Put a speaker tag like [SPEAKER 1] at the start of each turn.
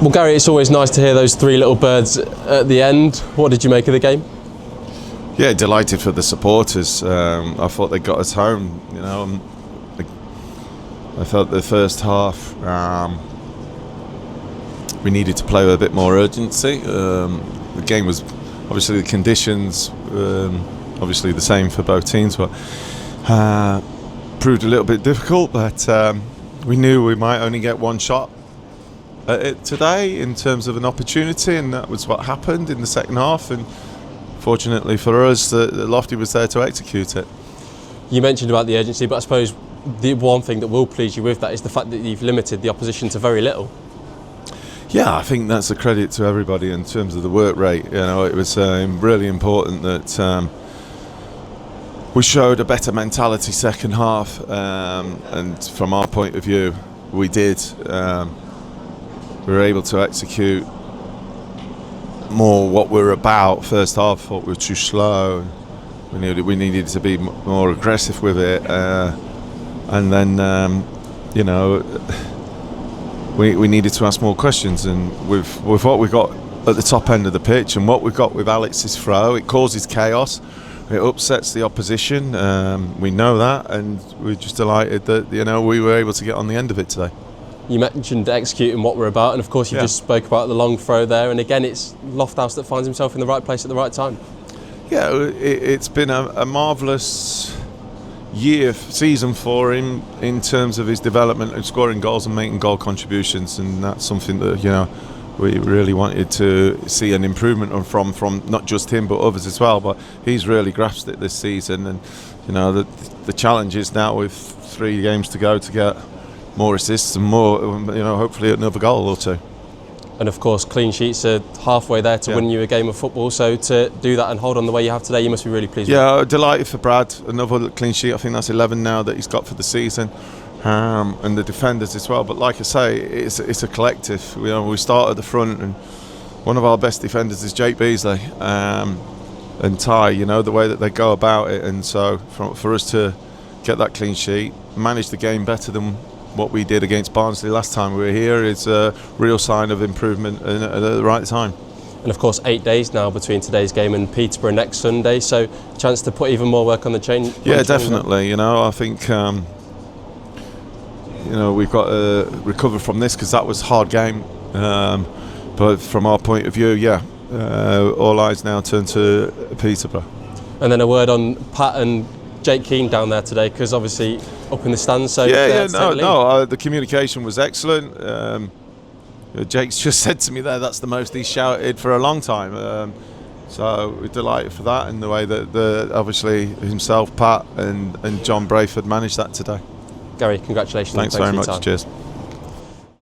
[SPEAKER 1] Well, Gary, it's always nice to hear those three little birds at the end. What did you make of the game?
[SPEAKER 2] Yeah, delighted for the supporters. I thought they got us home. I thought the first half we needed to play with a bit more urgency. The game was obviously the conditions obviously the same for both teams, but proved a little bit difficult. But we knew we might only get one shot at it today in terms of an opportunity, and that was what happened in the second half. And fortunately for us, the Lofty was there to execute it.
[SPEAKER 1] You mentioned about the urgency, but I suppose the one thing that will please you with that is the fact that you've limited the opposition to very little.
[SPEAKER 2] Yeah, I think that's a credit to everybody in terms of the work rate. It was really important that we showed a better mentality second half, and from our point of view, we did. We were able to execute more what we're about. First half, thought we were too slow. We needed to be more aggressive with it, and then we needed to ask more questions. And with what we got at the top end of the pitch and what we've got with Alex's throw, it causes chaos. It upsets the opposition. We know that, and we're just delighted that we were able to get on the end of it today.
[SPEAKER 1] You mentioned executing what we're about, and of course you just spoke about the long throw there, and again it's Lofthouse that finds himself in the right place at the right time.
[SPEAKER 2] Yeah, it's been a marvellous season for him in terms of his development of scoring goals and making goal contributions, and that's something that we really wanted to see an improvement from not just him but others as well. But he's really grasped it this season, and the challenge is now with 3 games to go to get more assists and more, hopefully another goal or two.
[SPEAKER 1] And of course, clean sheets are halfway there to win you a game of football. So to do that and hold on the way you have today, you must be really pleased.
[SPEAKER 2] Yeah, delighted for Brad. Another clean sheet. I think that's 11 now that he's got for the season, and the defenders as well. But like I say, it's a collective. We start at the front, and one of our best defenders is Jake Beasley and Ty. The way that they go about it, and so for us to get that clean sheet, manage the game better than what we did against Barnsley last time we were here, is a real sign of improvement at the right time.
[SPEAKER 1] And of course 8 days now between today's game and Peterborough next Sunday, so a chance to put even more work on the chain.
[SPEAKER 2] Yeah, definitely. I think we've got to recover from this, because that was a hard game, but from our point of view, all eyes now turn to Peterborough.
[SPEAKER 1] And then a word on Pat and Jake Keane down there today, because obviously up in the stands. So
[SPEAKER 2] the communication was excellent. Jake's just said to me there, that's the most he's shouted for a long time. So we're delighted for that, and the way that obviously himself, Pat and John Brayford managed that today.
[SPEAKER 1] Gary, congratulations.
[SPEAKER 2] Thanks very much. Cheers.